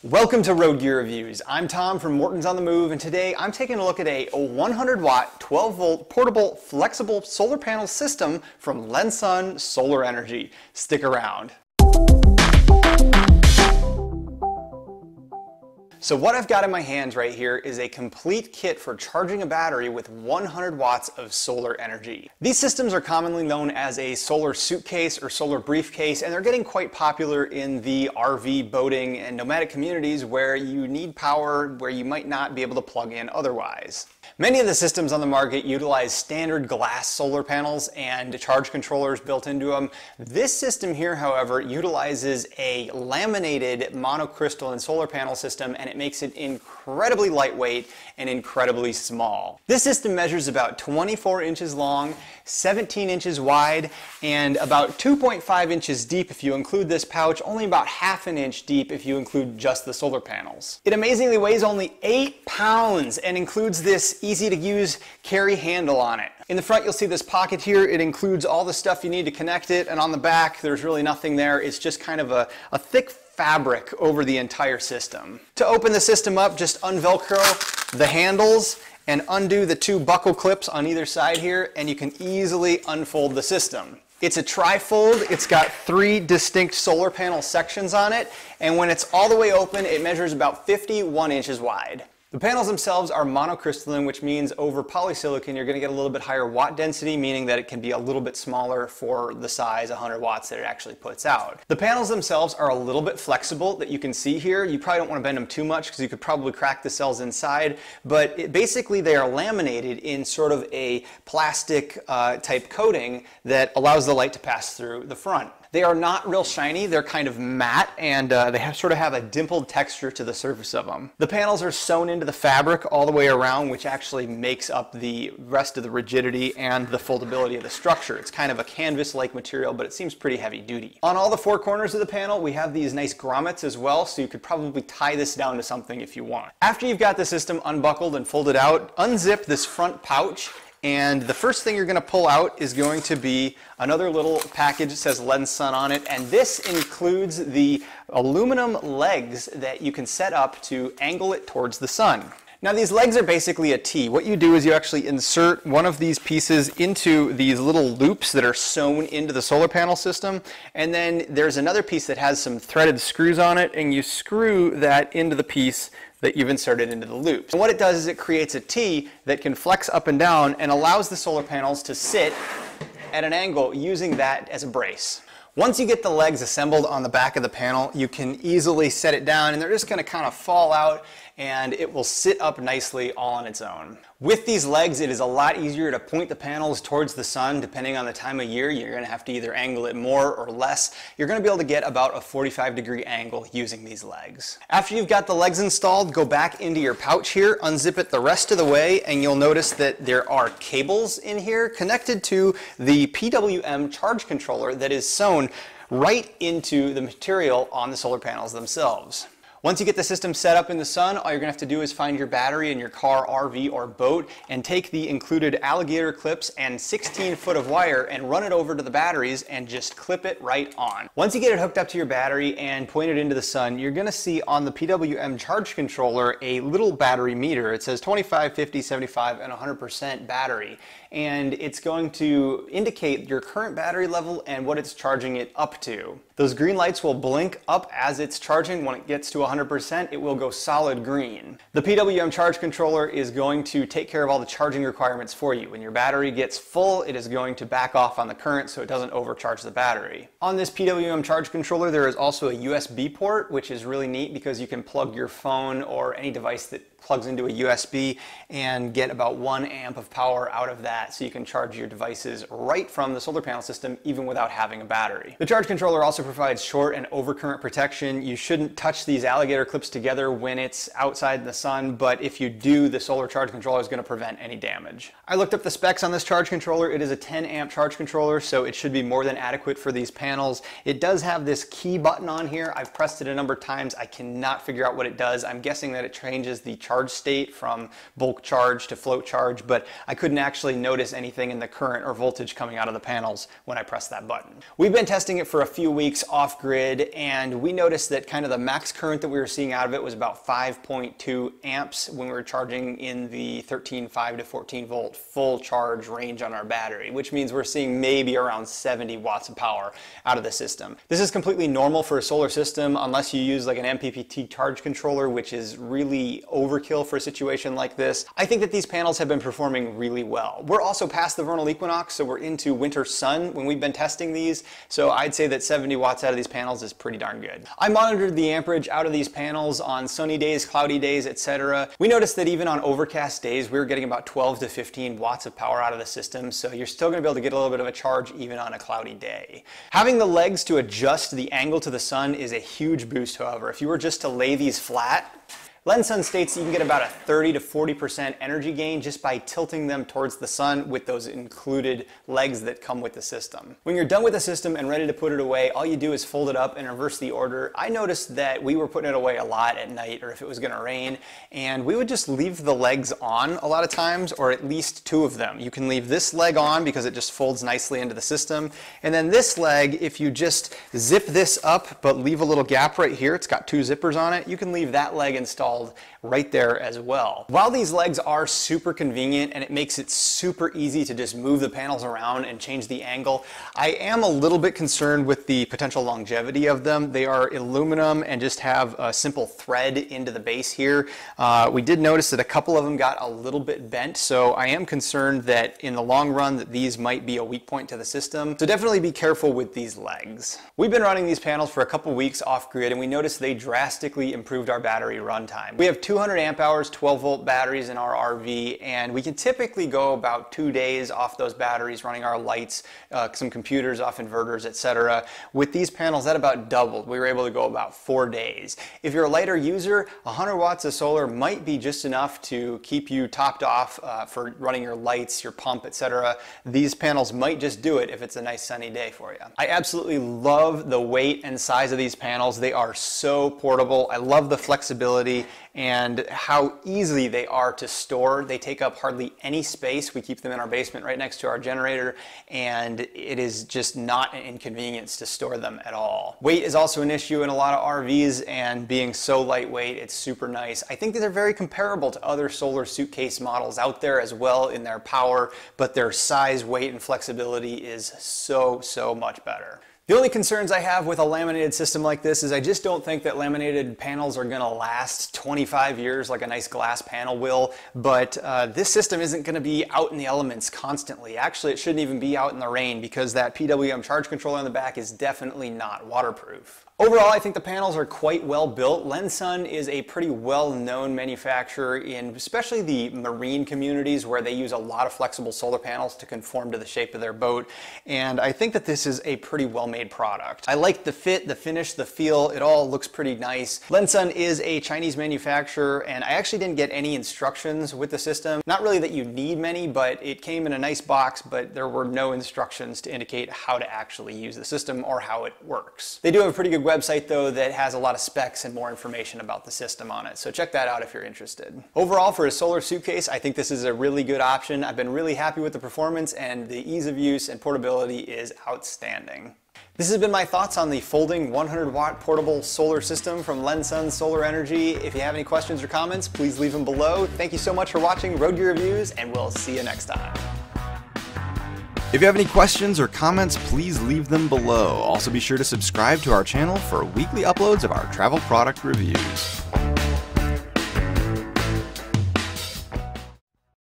Welcome to Road Gear Reviews. I'm Tom from Morton's on the Move, and today I'm taking a look at a 100 watt, 12 volt, portable, flexible solar panel system from Lensun Solar Energy. Stick around. So what I've got in my hands right here is a complete kit for charging a battery with 100 watts of solar energy. These systems are commonly known as a solar suitcase or solar briefcase, and they're getting quite popular in the RV, boating, and nomadic communities where you need power where you might not be able to plug in otherwise. Many of the systems on the market utilize standard glass solar panels and charge controllers built into them. This system here, however, utilizes a laminated monocrystalline solar panel system, and it makes it incredibly lightweight and incredibly small. This system measures about 24 inches long, 17 inches wide, and about 2.5 inches deep if you include this pouch, only about half an inch deep if you include just the solar panels. It amazingly weighs only 8 pounds and includes this easy to use carry handle on it. In the front you'll see this pocket here. It includes all the stuff you need to connect it, and on the back there's really nothing there. It's just kind of a thick fabric over the entire system. To open the system up, just unvelcro the handles and undo the two buckle clips on either side here, and you can easily unfold the system. It's a trifold. It's got 3 distinct solar panel sections on it, and when it's all the way open, it measures about 51 inches wide. The panels themselves are monocrystalline, which means over polysilicon you're going to get a little bit higher watt density, meaning that it can be a little bit smaller for the size 100 watts that it actually puts out. The panels themselves are a little bit flexible that you can see here. You probably don't want to bend them too much because you could probably crack the cells inside, but basically they are laminated in sort of a plastic type coating that allows the light to pass through the front. They are not real shiny, they're kind of matte, and they sort of have a dimpled texture to the surface of them. The panels are sewn into the fabric all the way around, which actually makes up the rest of the rigidity and the foldability of the structure. It's kind of a canvas-like material, but it seems pretty heavy duty. On all the 4 corners of the panel, we have these nice grommets as well, so you could probably tie this down to something if you want. After you've got the system unbuckled and folded out, unzip this front pouch, and the first thing you're going to pull out is going to be another little package that says Lensun on it, and this includes the aluminum legs that you can set up to angle it towards the sun. Now these legs are basically a T. What you do is you actually insert one of these pieces into these little loops that are sewn into the solar panel system, and then there's another piece that has some threaded screws on it, and you screw that into the piece that you've inserted into the loops. And what it does is it creates a T that can flex up and down and allows the solar panels to sit at an angle using that as a brace. Once you get the legs assembled on the back of the panel, you can easily set it down, and they're just going to kind of fall out and it will sit up nicely all on its own. With these legs, it is a lot easier to point the panels towards the sun. Depending on the time of year, you're going to have to either angle it more or less. You're going to be able to get about a 45-degree angle using these legs. After you've got the legs installed, go back into your pouch here, unzip it the rest of the way, and you'll notice that there are cables in here connected to the PWM charge controller that is sewn right into the material on the solar panels themselves. Once you get the system set up in the sun, all you're going to have to do is find your battery in your car, RV, or boat and take the included alligator clips and 16 foot of wire and run it over to the batteries and just clip it right on. Once you get it hooked up to your battery and point it into the sun, you're going to see on the PWM charge controller a little battery meter. It says 25, 50, 75, and 100% battery. And it's going to indicate your current battery level and what it's charging it up to. Those green lights will blink up as it's charging. When it gets to 100%, it will go solid green. The PWM charge controller is going to take care of all the charging requirements for you. When your battery gets full, it is going to back off on the current so it doesn't overcharge the battery. On this PWM charge controller, there is also a USB port, which is really neat because you can plug your phone or any device that plugs into a USB and get about 1 amp of power out of that, so you can charge your devices right from the solar panel system even without having a battery. The charge controller also provides short and overcurrent protection. You shouldn't touch these alligator clips together when it's outside in the sun, but if you do, the solar charge controller is going to prevent any damage. I looked up the specs on this charge controller. It is a 10 amp charge controller, so it should be more than adequate for these panels. It does have this key button on here. I've pressed it a number of times. I cannot figure out what it does. I'm guessing that it changes the charge charge state from bulk charge to float charge, but I couldn't actually notice anything in the current or voltage coming out of the panels when I pressed that button. We've been testing it for a few weeks off grid, and we noticed that kind of the max current that we were seeing out of it was about 5.2 amps when we were charging in the 13.5 to 14 volt full charge range on our battery, which means we're seeing maybe around 70 watts of power out of the system. This is completely normal for a solar system unless you use like an MPPT charge controller, which is really overkill for a situation like this. I think that these panels have been performing really well. We're also past the vernal equinox, so we're into winter sun when we've been testing these, so I'd say that 70 watts out of these panels is pretty darn good. I monitored the amperage out of these panels on sunny days, cloudy days, etc. We noticed that even on overcast days, we were getting about 12 to 15 watts of power out of the system, so you're still going to be able to get a little bit of a charge even on a cloudy day. Having the legs to adjust the angle to the sun is a huge boost, however. If you were just to lay these flat, LenSun states that you can get about a 30 to 40% energy gain just by tilting them towards the sun with those included legs that come with the system. When you're done with the system and ready to put it away, all you do is fold it up and reverse the order. I noticed that we were putting it away a lot at night or if it was going to rain, and we would just leave the legs on a lot of times, or at least two of them. You can leave this leg on because it just folds nicely into the system, and then this leg, if you just zip this up but leave a little gap right here, it's got two zippers on it, you can leave that leg installed right there as well. While these legs are super convenient and it makes it super easy to just move the panels around and change the angle, I am a little bit concerned with the potential longevity of them. They are aluminum and just have a simple thread into the base here. We did notice that a couple of them got a little bit bent, so I am concerned that in the long run that these might be a weak point to the system. So definitely be careful with these legs. We've been running these panels for a couple weeks off grid, and we noticed they drastically improved our battery runtime. We have 200 amp hours, 12 volt batteries in our RV, and we can typically go about 2 days off those batteries running our lights, some computers off inverters, etc. With these panels, that about doubled. We were able to go about 4 days. If you're a lighter user, 100 watts of solar might be just enough to keep you topped off for running your lights, your pump, etc. These panels might just do it if it's a nice sunny day for you. I absolutely love the weight and size of these panels. They are so portable. I love the flexibility and how easy they are to store. They take up hardly any space. We keep them in our basement right next to our generator, and it is just not an inconvenience to store them at all. Weight is also an issue in a lot of RVs, and being so lightweight, it's super nice. I think that they're very comparable to other solar suitcase models out there as well in their power, but their size, weight, and flexibility is so much better. The only concerns I have with a laminated system like this is I just don't think that laminated panels are going to last 25 years like a nice glass panel will, but this system isn't going to be out in the elements constantly. Actually, it shouldn't even be out in the rain because that PWM charge controller on the back is definitely not waterproof. Overall, I think the panels are quite well built. LenSun is a pretty well-known manufacturer in especially the marine communities where they use a lot of flexible solar panels to conform to the shape of their boat, and I think that this is a pretty well-made product. I like the fit, the finish, the feel. It all looks pretty nice. LenSun is a Chinese manufacturer, and I actually didn't get any instructions with the system. Not really that you need many, but it came in a nice box, but there were no instructions to indicate how to actually use the system or how it works. They do have a pretty good website though that has a lot of specs and more information about the system on it, so check that out if you're interested. Overall, for a solar suitcase, I think this is a really good option. I've been really happy with the performance, and the ease of use and portability is outstanding. This has been my thoughts on the folding 100 watt portable solar system from LenSun Solar Energy. If you have any questions or comments, please leave them below. Thank you so much for watching Road Gear Reviews, and we'll see you next time. If you have any questions or comments, please leave them below. Also be sure to subscribe to our channel for weekly uploads of our travel product reviews.